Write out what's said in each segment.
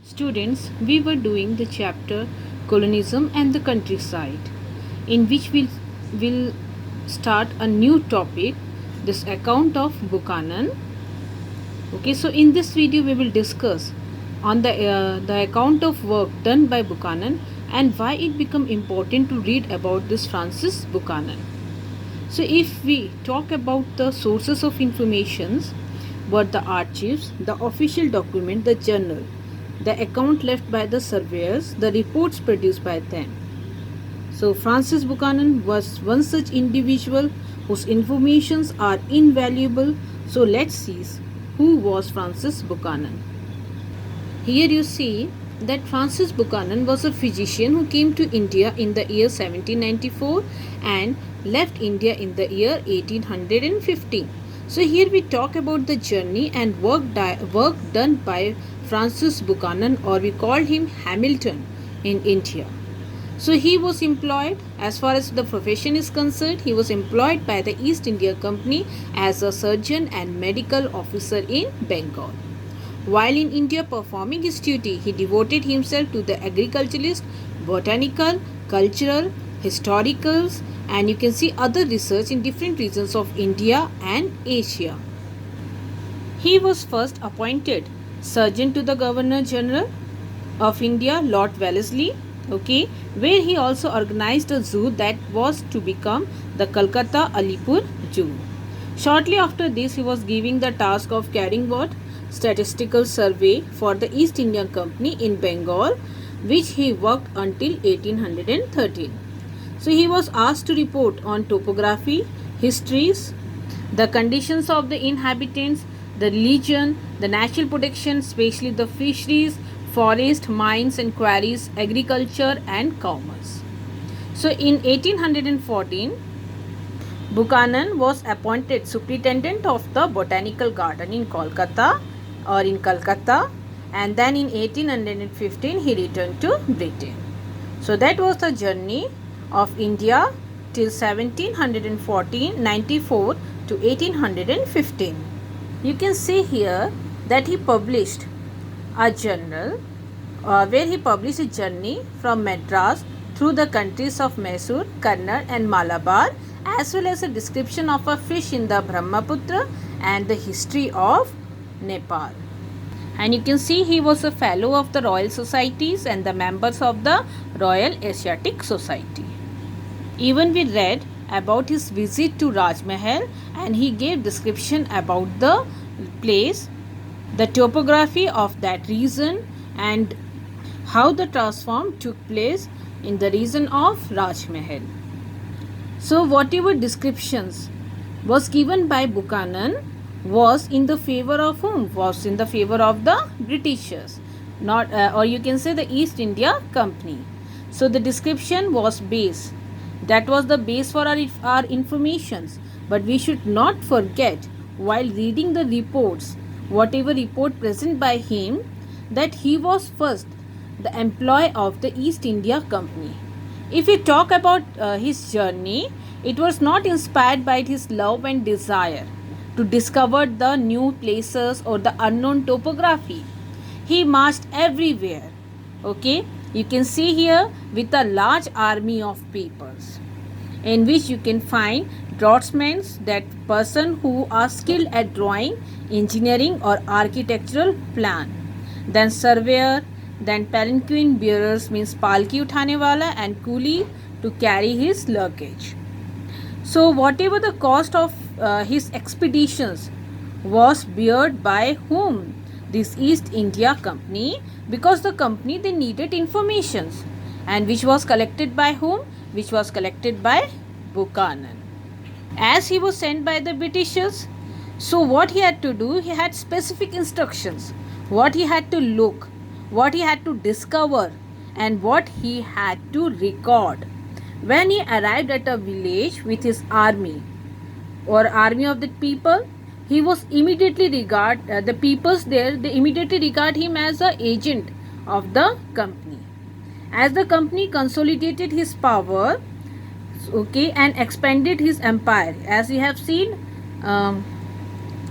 Students, we were doing the chapter Colonialism and the Countryside, in which we'll start a new topic, this account of Buchanan. Okay, so in this video we will discuss on the account of work done by Buchanan and why it become important to read about this Francis Buchanan. So if we talk about the sources of informations, what the archives, the official document, the journal, the account left by the surveyors, the reports produced by them. So Francis Buchanan was one such individual whose informations are invaluable. So let's see who was Francis Buchanan. Here you see that Francis Buchanan was a physician who came to India in the year 1794 and left India in the year 1815. So here we talk about the journey and work done by Francis Buchanan, or we called him Hamilton, in India. So he was employed, as far as the profession is concerned, he was employed by the East India Company as a surgeon and medical officer in Bengal. While in India performing his duty, he devoted himself to the agriculturalist, botanical, cultural, historicals, and you can see other research in different regions of India and Asia. He was first appointed surgeon to the Governor General of India, Lord Wellesley, where he also organized a zoo that was to become the Calcutta Alipur Zoo. Shortly after this, he was given the task of carrying what? Statistical survey for the East India Company in Bengal, which he worked until 1813. So he was asked to report on topography, histories, the conditions of the inhabitants, the religion, the natural protection, especially the fisheries, forest, mines and quarries, agriculture and commerce. So in 1814, Buchanan was appointed superintendent of the botanical garden in Calcutta, and then in 1815 he returned to Britain. So that was the journey of India till 1794 to 1815. You can see here that he published a journal where he published a journey from Madras through the countries of Mysore, Kannada and Malabar, as well as a description of a fish in the Brahmaputra and the history of Nepal. And you can see he was a fellow of the Royal Societies and the members of the Royal Asiatic Society. Even we read about his visit to Raj Mahal, and he gave description about the place, the topography of that region, and how the transform took place in the region of Raj Mahal. So whatever descriptions was given by Buchanan was in the favor of whom? Was in the favor of the Britishers, not or you can say the East India Company. So the description was base. That was the base for our informations. But we should not forget, while reading the reports, whatever report present by him, that he was first the employee of the East India Company. If we talk about his journey, it was not inspired by his love and desire to discover the new places or the unknown topography. He marched everywhere. You can see here with a large army of papers, in which you can find draughtsmen, that person who are skilled at drawing, engineering or architectural plan, then surveyor, then palanquin bearers, means palki uthane wala, and coolie to carry his luggage. So whatever the cost of his expeditions was beared by whom? This East India Company, because the company, they needed informations, and which was collected by whom? Which was collected by Buchanan. As he was sent by the Britishers, so what he had to do, he had specific instructions, what he had to look, what he had to discover, and what he had to record. When he arrived at a village with his army or army of the people, he was immediately the peoples there, they immediately regard him as an agent of the company. As the company consolidated his power, and expanded his empire, as we have seen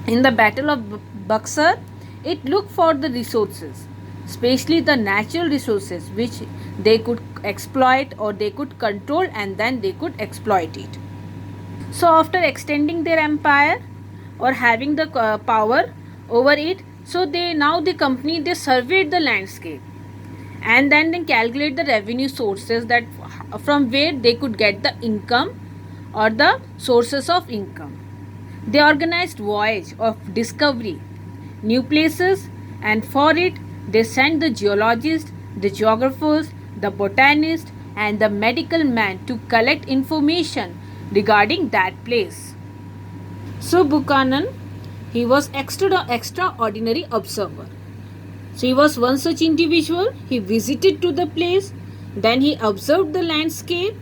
in the battle of Buxar, it looked for the resources. especially the natural resources which they could exploit or they could control, and then they could exploit it. So after extending their empire or having the power over it, so the company, they surveyed the landscape, and then they calculate the revenue sources, that from where they could get the income or the sources of income. They organized voyage of discovery, new places, and for it they sent the geologists, the geographers, the botanists, and the medical man to collect information regarding that place. So Buchanan, he was extraordinary observer. So he was one such individual. He visited to the place, then he observed the landscape.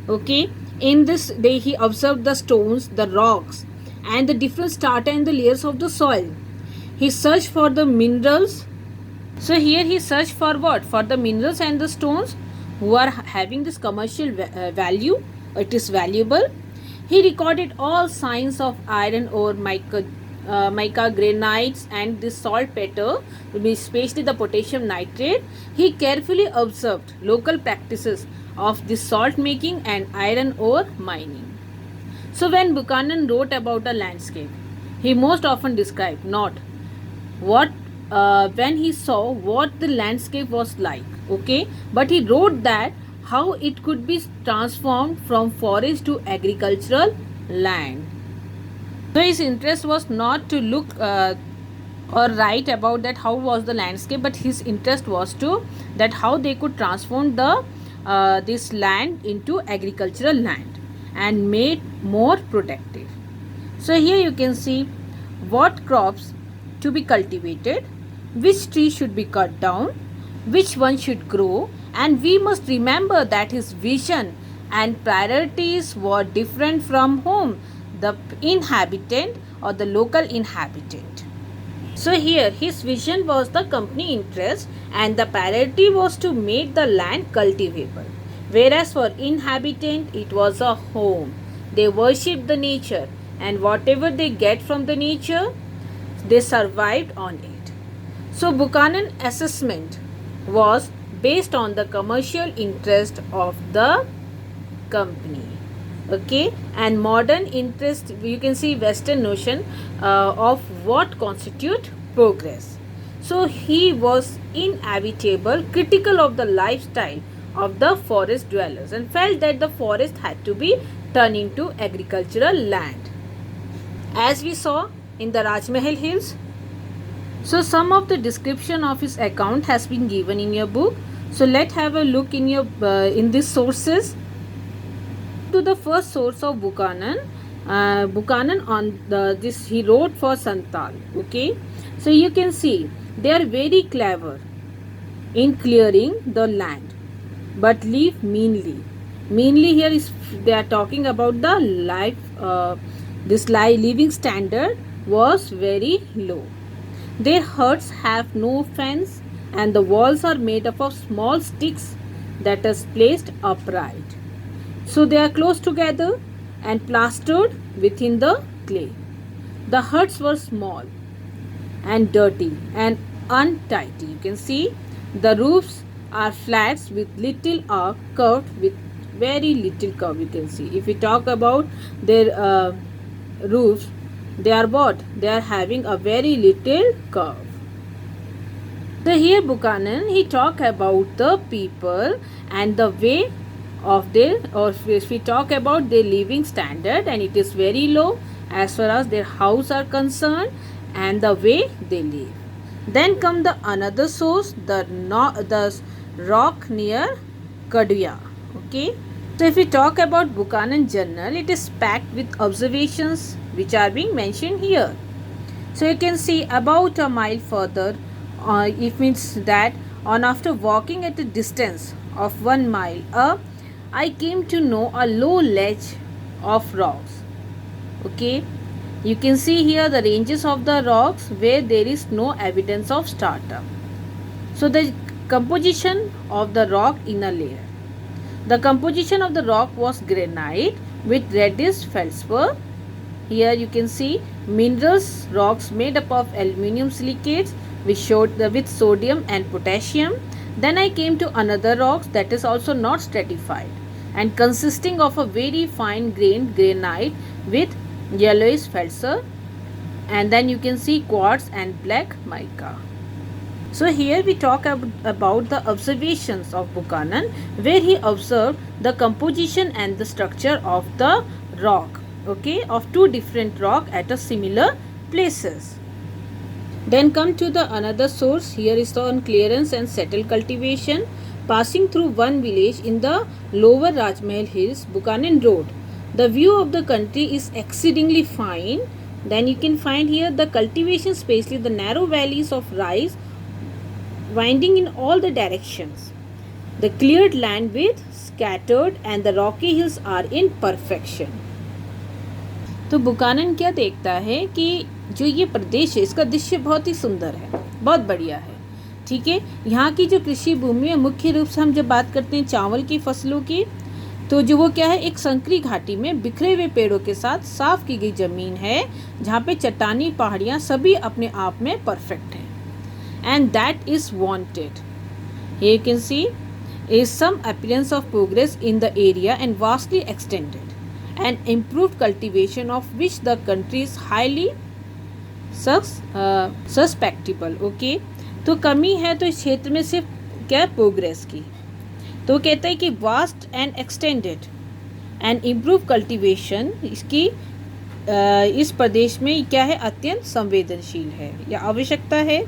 Okay, in this day he observed the stones, the rocks, and the different strata and the layers of the soil. He searched for the minerals. So here he searched for what? For the minerals and the stones who are having this commercial value. It is valuable. He recorded all signs of iron ore, mica granites, and the saltpeter, especially the potassium nitrate. He carefully observed local practices of the salt making and iron ore mining. So when Buchanan wrote about a landscape, he most often described not what when he saw what the landscape was like, okay, but he wrote that how it could be transformed from forest to agricultural land. So his interest was not to look or write about that how was the landscape, but his interest was to that how they could transform the this land into agricultural land and made more productive. So here you can see what crops to be cultivated, which tree should be cut down, which one should grow, and we must remember that his vision and priorities were different from whom? The inhabitant or the local inhabitant. So here his vision was the company interest and the priority was to make the land cultivable. Whereas for inhabitant it was a home. They worshipped the nature and whatever they get from the nature, they survived on it. So Buchanan assessment was based on the commercial interest of the company. Okay, and modern interest, you can see Western notion of what constitute progress. So he was inevitable critical of the lifestyle of the forest dwellers and felt that the forest had to be turned into agricultural land, as we saw in the Rajmahal Hills. So some of the description of his account has been given in your book. So let's have a look in your in these sources. To the first source of Buchanan, Buchanan on this he wrote for Santal. Okay, so you can see they are very clever in clearing the land, but live meanly. Meanly here is they are talking about the life. This living standard was very low. Their huts have no fence and the walls are made up of small sticks that is placed upright. So they are close together and plastered within the clay. The huts were small and dirty and untidy. You can see the roofs are flats with little arc curved with very little curve. You can see if we talk about their roofs, they are what? They are having a very little curve. So here Buchanan he talk about the people and the way of their, or if we talk about their living standard, and it is very low as far as their house are concerned and the way they live. Then come the another source, the rock near Kaduya. Okay. So if we talk about Buchanan Journal, it is packed with observations which are being mentioned here. So you can see about a mile further, it means that on after walking at a distance of 1 mile, I came to know a low ledge of rocks. Okay, you can see here the ranges of the rocks where there is no evidence of strata. So the composition of the rock inner layer. The composition of the rock was granite with reddish feldspar. Here you can see minerals rocks made up of aluminium silicates with sodium and potassium. Then I came to another rocks that is also not stratified and consisting of a very fine grained granite with yellowish felser, and then you can see quartz and black mica. So here we talk about the observations of Buchanan, where he observed the composition and the structure of the rock, okay, of two different rock at a similar places. Then come to the another source. Here is on clearance and settle cultivation. Passing through one village in the lower Rajmahal hills, Buchanan wrote, the view of the country is exceedingly fine. Then you can find here the cultivation, especially the narrow valleys of rice winding in all the directions. The cleared land with scattered and the rocky hills are in perfection. तो Buchanan क्या देखता है कि जो ये प्रदेश है इसका दृश्य बहुत ही सुंदर है, बहुत बढ़िया है, ठीक है। यहाँ की जो कृषि भूमि है, मुख्य रूप से हम जब बात करते हैं चावल की फसलों की, तो जो वो क्या है, एक संकरी घाटी में बिखरे हुए पेड़ों के साथ साफ की गई ज़मीन है, जहाँ पे चट्टानी पहाड़ियाँ सभी अपने आप में परफेक्ट हैं. And that is wanted. Here you can see is some appearance of progress in the area and vastly extended and improved cultivation of which the country is highly suspectable. Okay, तो कमी है तो इस क्षेत्र में सिर्फ क्या प्रोग्रेस की. तो कहता है कि vast and extended and improve cultivation इसकी इस प्रदेश में क्या है, अत्यंत संवेदनशील है या आवश्यकता है.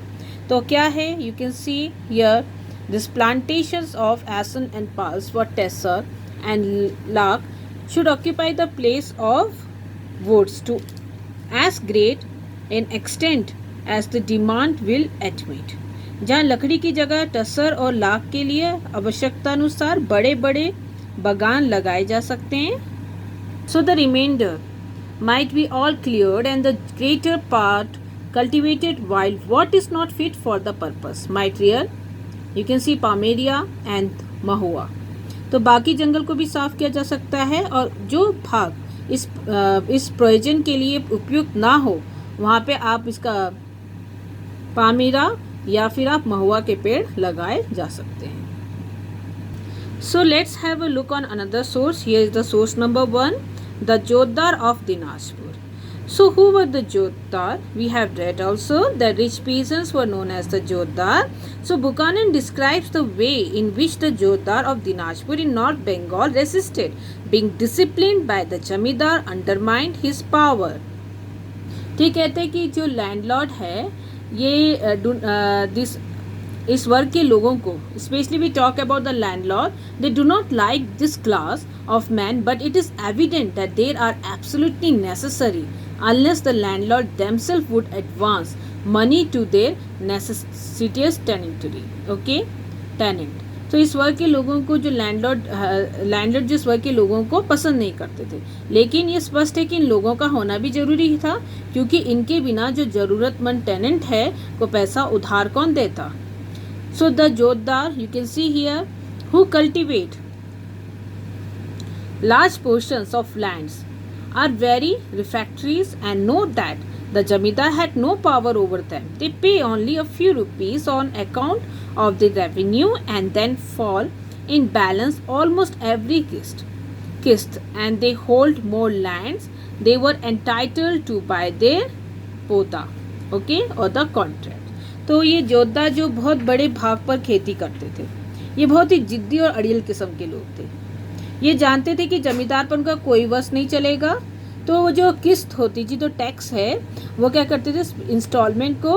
तो क्या है, you can see here this plantations of asan and palas for tussar and lac should occupy the place of woods to as great in extent as the demand will admit. जहाँ लकड़ी की जगह टसर और लाख के लिए आवश्यकता अनुसार बड़े बड़े बागान लगाए जा सकते हैं. So the remainder might be all cleared and the greater part cultivated, while what is not fit for the purpose might rear. You can see Palmyra and Mahua. तो बाकी जंगल को भी साफ किया जा सकता है और जो भाग इस प्रयोजन के लिए उपयुक्त ना हो वहाँ पे आप इसका पामीरा या फिर आप महुआ के पेड़ लगाए जा सकते हैं. So let's have a look on another source. Here is the source number 1, the jotedar of Dinajpur. So who were the Jotdar? We have read also that rich peasants were known as the Jotdar. So Buchanan describes the way in which the Jotdar of Dinajpur in North Bengal resisted being disciplined by the Jamidar undermined his power. ठीक कहते हैं कि जो landlord है ये इस वर्ग के लोगों को, specially we talk about the landlord, they do not like this class of men, but it is evident that they are absolutely necessary unless the landlord themselves would advance money to their necessitous tenantry. Okay, tenant. तो इस वर्ग के लोगों को जो landlord जिस वर्ग के लोगों को पसंद नहीं करते थे, लेकिन ये स्पष्ट है कि इन लोगों का होना भी जरूरी था, क्योंकि इनके बिना जो ज़रूरतमंद टेनेंट है को पैसा उधार कौन देता. So the jotedar, you can see here, who cultivate large portions of lands are very refractory and know that the Jamidar had no power over them. They pay only a few rupees on account of the revenue and then fall in balance almost every kist and they hold more lands they were entitled to by their pota, okay, or the contract. तो ये जोतदार जो बहुत बड़े भाग पर खेती करते थे, ये बहुत ही जिद्दी और अड़ियल किस्म के लोग थे. ये जानते थे कि जमींदार पर उनका कोई वश नहीं चलेगा, तो वो जो किस्त होती थी, तो टैक्स है, वो क्या करते थे, इंस्टॉलमेंट को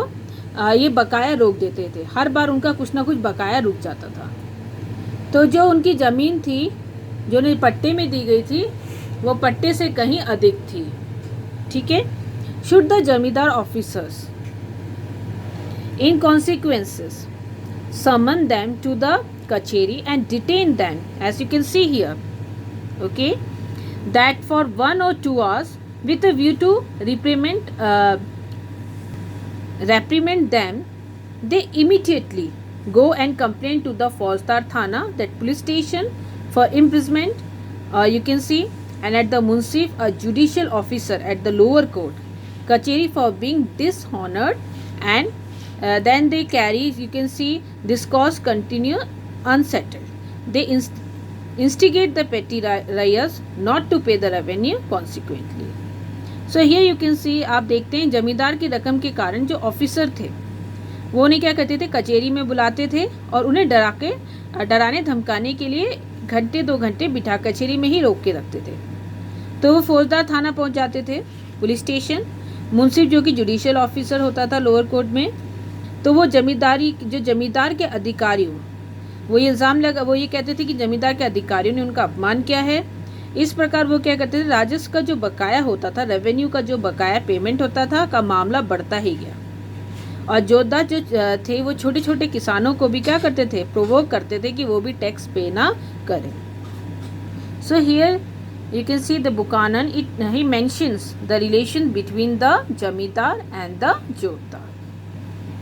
ये बकाया रोक देते थे. हर बार उनका कुछ ना कुछ बकाया रुक जाता था. तो जो उनकी ज़मीन थी जो उन्हें पट्टे में दी गई थी, वो पट्टे से कहीं अधिक थी. ठीक है. शुड द जमींदार officers in consequences summon them to the kacheri and detain them, as you can see here, okay, that for 1 or 2 hours with a view to reprimand them, they immediately go and complain to the Fauzdar Thana, that police station, for imprisonment, you can see, and at the Munsif, a judicial officer at the lower court kacheri, for being dishonored and then they carry, you can see, this cause continue unsettled. They instigate the petty rayas not to pay the revenue consequently. So here you can see, आप देखते हैं जमींदार की रकम के कारण जो officer थे वो उन्हें क्या करते थे, कचहरी में बुलाते थे और उन्हें डराने धमकाने के लिए घंटे 2 घंटे बिठा कचहरी में ही रोक के रखते थे। तो वो फौजदार थाना पहुंच जाते थे, पुलिस स्टेशन। मुंसिफ जो कि जुडिशियल ऑफिसर होता था लोअर कोर्ट में, तो वो जमींदार के अधिकारियों, वो ये कहते थे कि जमींदार के अधिकारियों ने उनका अपमान किया है। इस प्रकार वो क्या करते थे, राजस्व का जो बकाया होता था, रेवेन्यू का जो बकाया पेमेंट होता था का मामला बढ़ता ही गया। और जोधा जो थे वो छोटे छोटे किसानों को भी क्या करते थे, प्रोवोक करते थे कि वो भी टैक्स पे ना करें। So here you can see the Buchanan, he mentions the relation between the Jamidar and the Jotdar.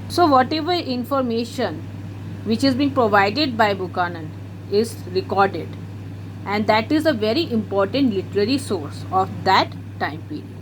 So whatever information which is being provided by Buchanan is recorded, and that is a very important literary source of that time period.